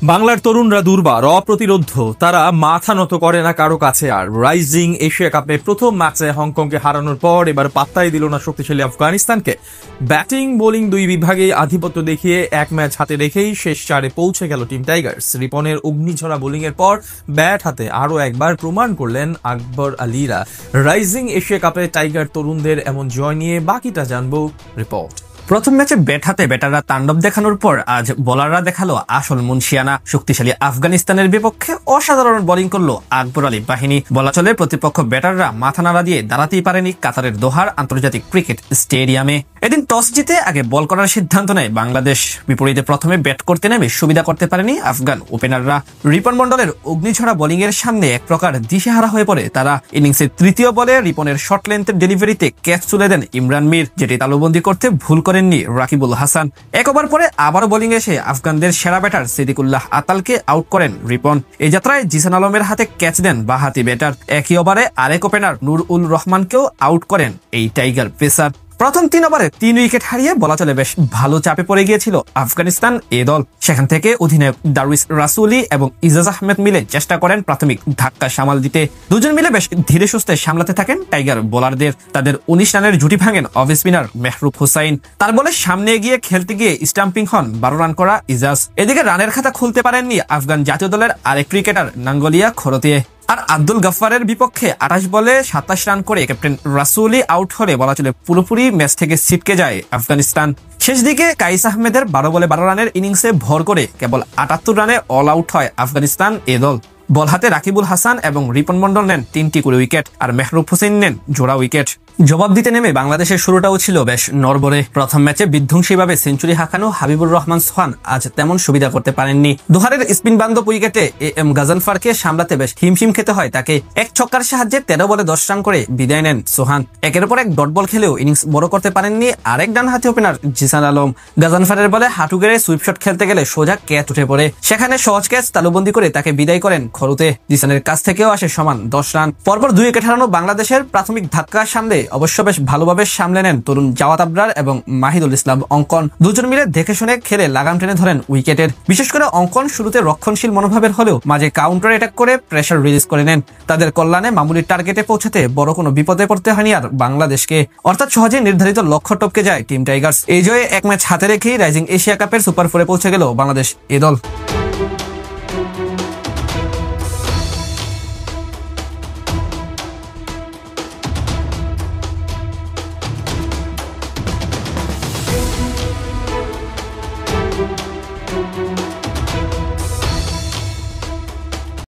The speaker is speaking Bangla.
বাংলার তরুণরা দুর্বার অপ্রতিরোধ্য, তারা মাথা নত করে না কারো কাছে। আর রাইজিং এশিয়া কাপে প্রথম ম্যাচে হংকংকে হারানোর পর এবার পাত্তাই দিল না শক্তিশালী আফগানিস্তানকে। ব্যাটিং বোলিং দুই বিভাগে আধিপত্য দেখিয়ে এক ম্যাচ হাতে রেখেই শেষ চারে পৌঁছে গেল টিম টাইগার্স। রিপনের অগ্নিঝরা বোলিং এর পর ব্যাট হাতে আরও একবার প্রমাণ করলেন আকবর আলীরা। রাইজিং এশিয়া কাপে টাইগার তরুণদের এমন জয় নিয়ে বাকিটা জানবো রিপোর্ট। প্রথম ম্যাচে ব্যাট হাতে ব্যাটাররা তাণ্ডব দেখানোর পর আজ বোলাররা দেখালো আসল মুনশিয়ানা। শক্তিশালী আফগানিস্তানের বিপক্ষে অসাধারণ বোলিং করলো আকবর আলী বাহিনী। বলা চলে প্রতিপক্ষ ব্যাটাররা মাথা নাড়া দিয়ে দাঁড়াতেই পারেনি কাতারের দোহার আন্তর্জাতিক ক্রিকেট স্টেডিয়ামে। এদিন টস জিতে আগে বল করার সিদ্ধান্ত নেয় বাংলাদেশ। বিপরীতে প্রথমে ব্যাট করতে নেমে সুবিধা করতে পারেনি আফগান ওপেনাররা। রিপন মন্ডলের অগ্নিঝরা বোলিং এর সামনে এক প্রকার দিশেহারা হয়ে পড়ে তারা। ইনিংসের তৃতীয় বলে রিপনের শর্ট লেন্থের ডেলিভারিতে ক্যাচ তুলে দেন ইমরান মির, যেটি তালুবন্দি করতে ভুল করেননি রাকিবুল হাসান। এক ওভার পরে আবারও বোলিং এসে আফগানদের সেরা ব্যাটার সিদ্দিকুল্লাহ আতালকে আউট করেন রিপন। এই যাত্রায় জিসান আলমের হাতে ক্যাচ দেন বাহাতি ব্যাটার। একই ওভারে আরেক ওপেনার নূর উল রহমানকেও আউট করেন এই টাইগার পেসার। প্রথম 3 ওভারে 3 উইকেট হারিয়ে বলা চলে বেশ ভালো চাপে পড়ে গিয়েছিল আফগানিস্তান এ দল। সেখান থেকে অধিনায়ক দারুইস রাসুলি এবং ইজাজ আহমেদ মিলে চেষ্টা করেন প্রাথমিক ধাক্কা সামাল দিতে। দুজন মিলে বেশ ধীরে সুস্থে সামলাতে থাকেন টাইগার বোলারদের। তাদের 19 রানের জুটি ভাঙেন অফ স্পিনার মেহরুব হুসাইন। তার বলে সামনে এগিয়ে খেলতে গিয়ে স্টাম্পিং হন 12 রান করা ইজাজ। এদিকে রানের খাতা খুলতে পারেননি আফগান জাতীয় দলের আরেক ক্রিকেটার নাঙ্গলিয়া খরতিয়ে। আর আব্দুল গাফফারের বিপক্ষে 28 বলে 27 রান করে ক্যাপ্টেন রাসুলি আউট হলে বলা চলে পুরোপুরি ম্যাচ থেকে ছিটকে যায় আফগানিস্তান। শেষ দিকে কাইস আহমেদের 12 বলে 12 রানের ইনিংসে ভর করে কেবল 78 রানে অল আউট হয় আফগানিস্তান এ দল। বল হাতে রাকিবুল হাসান এবং রিপন মন্ডল নেন 3টি করে উইকেট, আর মেহরুব হোসেন নেন জোড়া উইকেট। জবাব দিতে নেমে বাংলাদেশের শুরুটাও ছিল বেশ নড়বড়ে। প্রথম ম্যাচে বিধ্বংসীভাবে সেঞ্চুরি হাঁকানো হাবিবুর রহমান সোহান আজ তেমন সুবিধা করতে পারেননি। দোহারের স্পিন বান্ধব উইকেটে এম গাজানফারকে সামলাতে বেশ হিমশিম খেতে হয় তাকে। এক ছক্কার সাহায্যে 13 বলে 10 রান করে বিদায় নেন সোহান। একের পর এক ডট বল খেলেও ইনিংস বড় করতে পারেননি আরেক ডান হাতি ওপেনার জিসান আলম। গাজানফারের বলে হাঁটু গেড়ে সুইপ শট খেলতে গেলে সোজা ক্যাচ উঠে পড়ে। সেখানে সহজ ক্যাচ তালুবন্দি করে তাকে বিদায় করেন খরুতে। জিসানের কাছ থেকেও আসে সমান 10 রান। পরপর 2 উইকেট হারানো বাংলাদেশের প্রাথমিক ধাক্কার সামনে অবশ্য বেশ ভালোভাবে সামলে নেন তরুণ জাওয়াত আবরার এবং মাহিদুল ইসলাম অঙ্কন। দুজন মিলে দেখে শুনে খেলে লাগাম টেনে ধরেন উইকেটের। বিশেষ করে অঙ্কন শুরুতে রক্ষণশীল মনোভাবের হলেও মাঝে কাউন্টার অ্যাটাক করে প্রেসার রিলিজ করে নেন। তাদের কল্যাণে মামুলি টার্গেটে পৌঁছাতে বড় কোনো বিপদে পড়তে হয়নি আর বাংলাদেশকে। অর্থাৎ সহজে নির্ধারিত লক্ষ্য টপকে যায় টিম টাইগার্স। এই জয়ে এক ম্যাচ হাতে রেখেই রাইজিং এশিয়া কাপের সুপার 4-এ পৌঁছে গেল বাংলাদেশ এ দল।